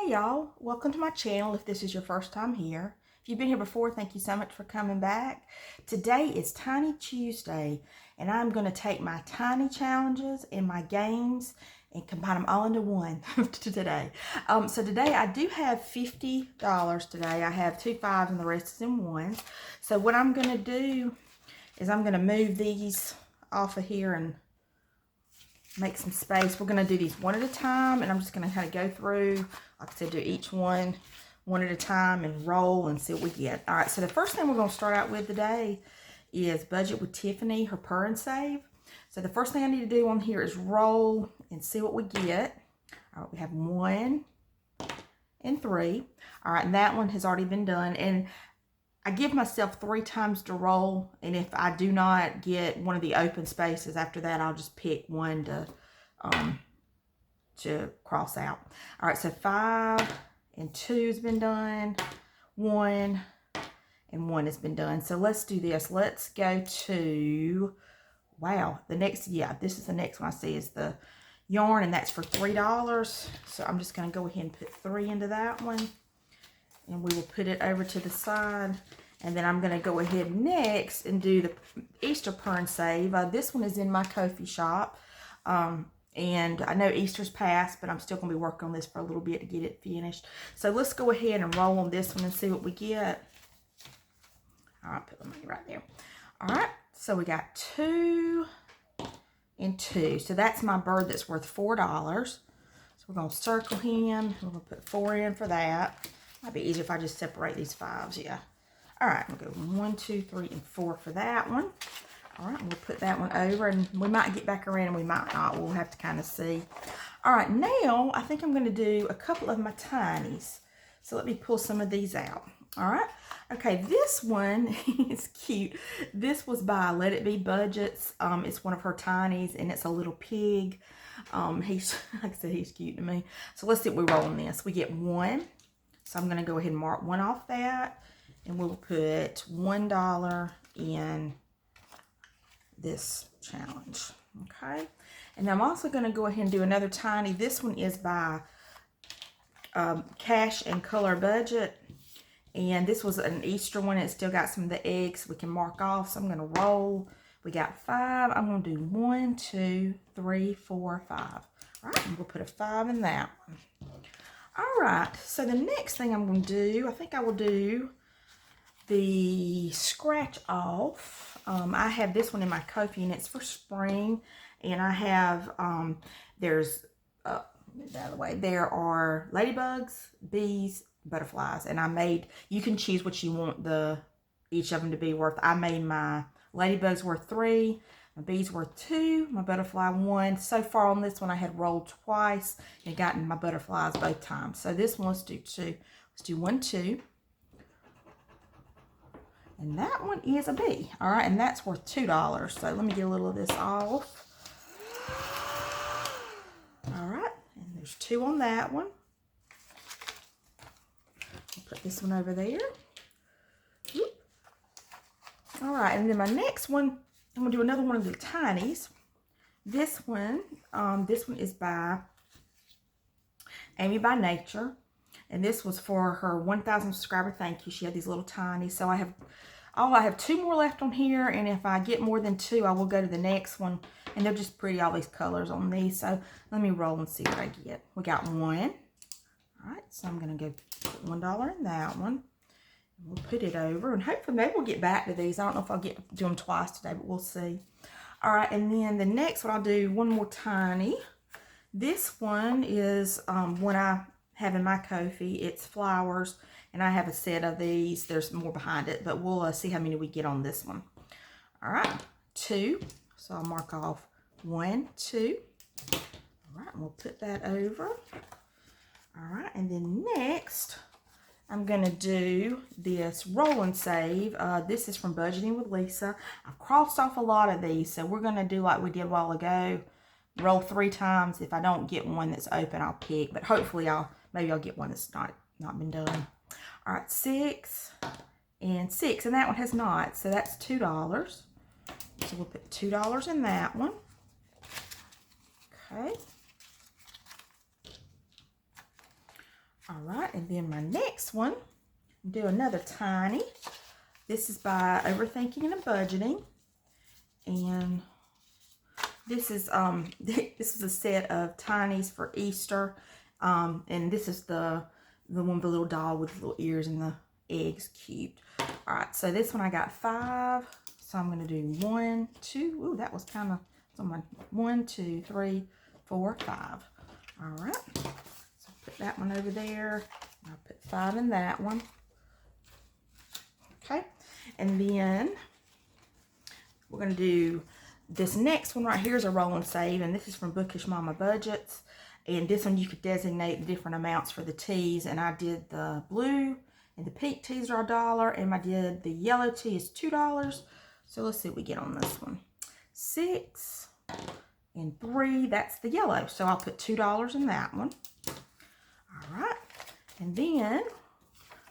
Hey y'all, welcome to my channel if this is your first time here. If you've been here before, thank you so much for coming back. Today is Tiny Tuesday and I'm going to take my tiny challenges and my games and combine them all into one today. So today I do have $50 today. I have 2 5s and the rest is in ones. So what I'm going to do is I'm going to move these off of here and make some space. We're going to do these one at a time, and I'm just going to kind of go through, like I said, do each one at a time and roll and see what we get. All right, so the first thing we're going to start out with today is Budget with Tiffany, her Purr and Save. So the first thing I need to do on here is roll and see what we get. All right, we have 1 and 3. All right, and that one has already been done, and I give myself 3 times to roll, and if I do not get one of the open spaces after that, I'll just pick one to cross out. All right, so 5 and 2 has been done, 1 and 1 has been done. So let's do this. Let's go to, wow, this is the next one I see is the yarn, and that's for $3. So I'm just going to go ahead and put 3 into that one. And we will put it over to the side. And then I'm going to go ahead next and do the Easter Purr and Save. This one is in my Ko-fi shop. And I know Easter's passed, but I'm still going to be working on this for a little bit to get it finished. So let's go ahead and roll on this one and see what we get. All right, put the money right there. All right, so we got 2 and 2. So that's my bird that's worth $4. So we're going to circle him. We're going to put 4 in for that. Might be easier if I just separate these 5s, yeah. All right, we'll go 1, 2, 3, and 4 for that one. All right, we'll put that one over, and we might get back around and we might not. We'll have to kind of see. All right, now I think I'm going to do a couple of my tinies. So let me pull some of these out. All right. Okay, this one is cute. This was by Let It Be Budgets. It's one of her tinies, and it's a little pig. He's, like I said, he's cute to me. So let's see what we roll on this. We get 1. So I'm going to go ahead and mark 1 off that, and we'll put $1 in this challenge, okay? And I'm also going to go ahead and do another tiny. This one is by Cash and Color Budget, and this was an Easter one. It still got some of the eggs we can mark off, so I'm going to roll. We got 5. I'm going to do 1, 2, 3, 4, 5. All right, and we'll put a 5 in that one. All right, so the next thing I'm going to do, I think I will do the scratch off. I have this one in my Ko-fi, and it's for spring. And I have, there's, out of the way, there are ladybugs, bees, butterflies. And you can choose what you want each of them to be worth. I made my ladybugs worth 3. My bees worth 2, my butterfly 1. So far on this one, I had rolled twice and gotten my butterflies both times. So this one, let's do 2. Let's do 1, 2. And that one is a bee. All right, and that's worth $2. So let me get a little of this off. All right, and there's 2 on that one. I'll put this one over there. Whoop. All right, and then my next one, I'm going to do another one of the tinies. This one is by Amy by Nature. And this was for her 1,000 subscriber thank you. She had these little tinies. So I have 2 more left on here. And if I get more than 2, I will go to the next one. And they're just pretty, all these colors on these. So let me roll and see what I get. We got 1. All right, so I'm going to go put $1 in that one. We'll put it over, and hopefully maybe we'll get back to these. I don't know if I'll do them twice today, but we'll see. All right, and then the next one, I'll do one more tiny. This one is one I have in my Ko-fi. It's flowers, and I have a set of these. There's more behind it, but we'll see how many we get on this one. All right, 2. So I'll mark off 1, 2. All right, and we'll put that over. All right, and then next, I'm going to do this Roll and Save. This is from Budgeting with Lisa. I've crossed off a lot of these, so we're going to do like we did a while ago. Roll 3 times. If I don't get one that's open, I'll pick. But hopefully, maybe I'll get one that's not been done. All right, 6 and 6. And that one has not, so that's $2. So we'll put $2 in that one. Okay. All right, and then my next one, do another tiny. This is by Overthinking and Budgeting, and this is this is a set of tinies for Easter, and this is the one with the little doll with the little ears and the eggs, cute. All right, so this one I got 5, so I'm going to do 1, 2. Ooh, that was kind of my 1, 2, 3, 4, 5. All right, so put that one over there. I'll put 5 in that one. Okay, and then we're going to do this next one right here is a roll and save, and this is from Bookish Mama Budgets. And this one you could designate different amounts for the teas, and I did the blue and the pink teas are $1, and I did the yellow tea is $2. So let's see what we get on this one. 6 and 3, that's the yellow. So I'll put $2 in that one. All right, and then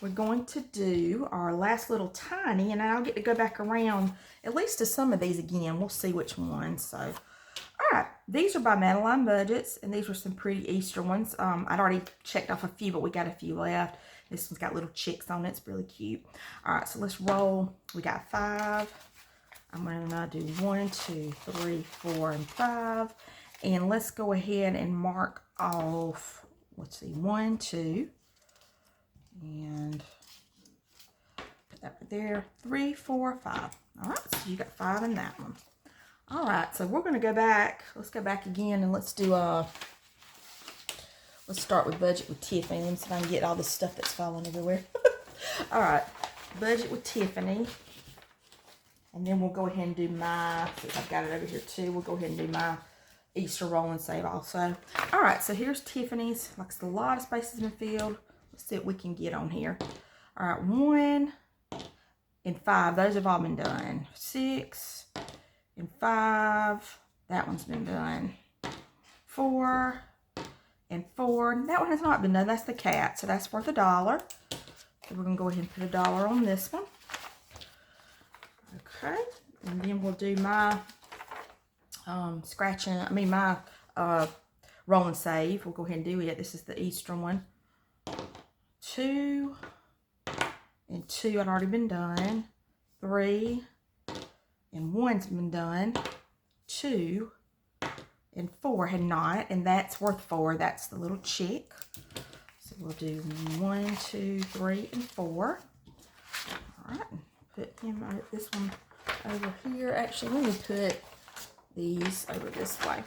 we're going to do our last little tiny, and I'll get to go back around at least to some of these again. We'll see which ones. So, all right, these are by Madeline Budgets, and these were some pretty Easter ones. I'd already checked off a few, but we got a few left. This one's got little chicks on it. It's really cute. All right, so let's roll. We got 5. I'm going to do 1, 2, 3, 4, and 5. And let's go ahead and mark off, let's see, 1, 2, and put that right there, 3, 4, 5. All right, so you got 5 in that one. All right, so we're going to go back. Let's go back again, and let's do let's start with Budget with Tiffany. Let me see if I can get all this stuff that's falling everywhere. All right, Budget with Tiffany. And then we'll go ahead and do my, since I've got it over here too, we'll go ahead and do my Easter roll and save also. All right, so here's Tiffany's. Like a lot of spaces been filled. Let's see what we can get on here. All right, 1 and 5. Those have all been done. 6 and 5. That one's been done. 4 and 4. That one has not been done. That's the cat, so that's worth $1. So we're going to go ahead and put $1 on this one. Okay, and then we'll do my my roll and save. We'll go ahead and do it. This is the Easter one. 2 and 2 had already been done. 3 and 1's been done. 2 and 4 had not, and that's worth 4. That's the little chick. So we'll do 1, 2, 3, and 4. All right. Put him this one over here. Actually, let me put these over this way.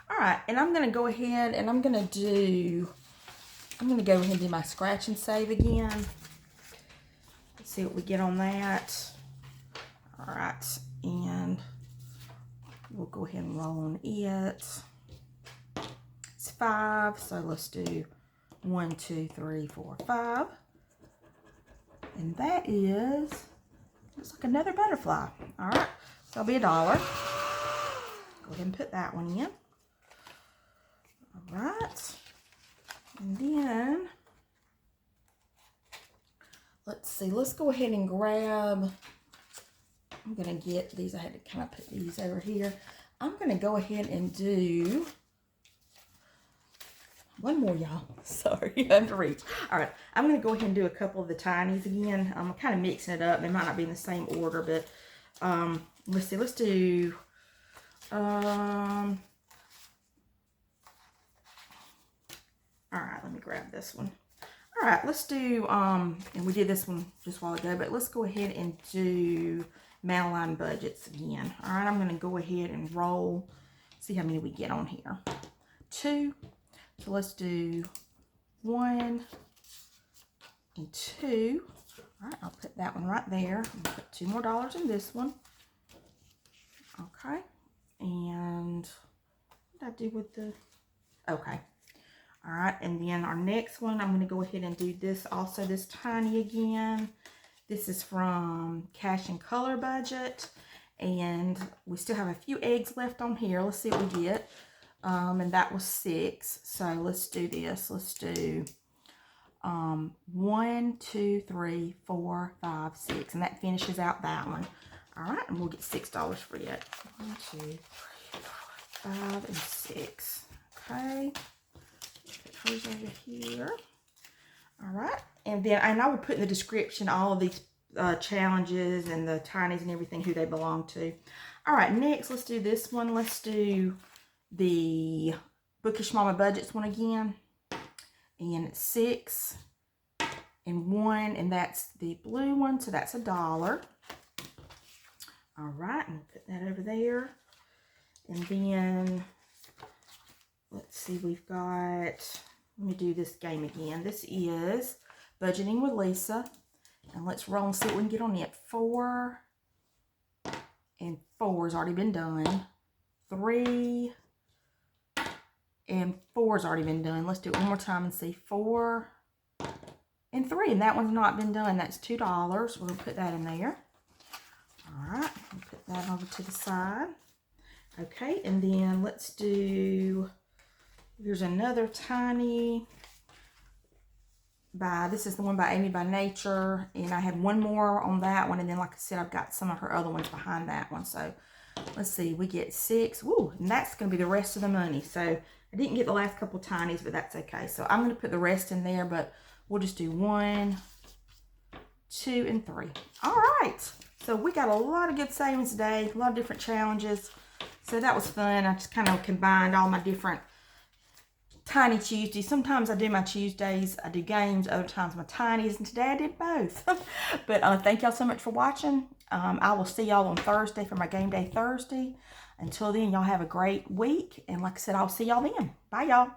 All right, and I'm going to go ahead and I'm going to go ahead and do my scratch and save again. Let's see what we get on that. All right, and we'll go ahead and roll on it. It's 5, so let's do 1, 2, 3, 4, 5. And that is, looks like another butterfly. All right, so that'll be $1. Go ahead and put that one in. All right, and then let's see. Let's go ahead and grab. I'm gonna get these. I had to kind of put these over here. I'm gonna go ahead and do one more, y'all. Sorry, I have to reach. All right, I'm going to go ahead and do a couple of the tinies again. I'm kind of mixing it up. They might not be in the same order, but let's see. Let's do all right, let me grab this one. All right, let's do and we did this one just a while ago, but let's go ahead and do Madeline Budgets again. All right, I'm going to go ahead and roll. See how many we get on here. 2. So let's do 1 and 2. All right, I'll put that one right there. I'll put $2 more in this one. Okay, and what did I do with the? Okay, all right, and then our next one, I'm going to go ahead and do this also, this tiny again. This is from Cash and Color Budget, and we still have a few eggs left on here. Let's see what we get. And that was 6. So let's do this. Let's do 1, 2, 3, 4, 5, 6. And that finishes out that one. All right, and we'll get $6 for it. 1, 2, 3, 4, 5, and 6. Okay. Put hers over here. All right. And I will put in the description all of these challenges and the tinies and everything, who they belong to. All right, next, let's do this one. Let's do the Bookish Mama Budgets one again. And it's 6 and 1, and that's the blue one, so that's $1. All right, and put that over there. And then, let's see, we've got, let me do this game again. This is Budgeting with Lisa. And let's roll and see what we can get on it. 4 and 4 has already been done. 3 and 4 has already been done. Let's do it one more time and see. 4 and 3, and that one's not been done. That's $2. We're going to put that in there. All right, put that over to the side. Okay, and then let's do, here's another tiny this is the one by Amy by Nature, and I had one more on that one, and then like I said, I've got some of her other ones behind that one. So let's see, we get 6. Woo, and that's going to be the rest of the money. So I didn't get the last couple tinies, but that's okay. So I'm going to put the rest in there, but we'll just do 1, 2, and 3. All right. So we got a lot of good savings today, a lot of different challenges. So that was fun. I just kind of combined all my different Tiny Tuesdays. Sometimes I do my Tuesdays, I do games, other times my tinies, and today I did both. But thank y'all so much for watching. I will see y'all on Thursday for my Game Day Thursday. Until then, y'all have a great week. And like I said, I'll see y'all then. Bye, y'all.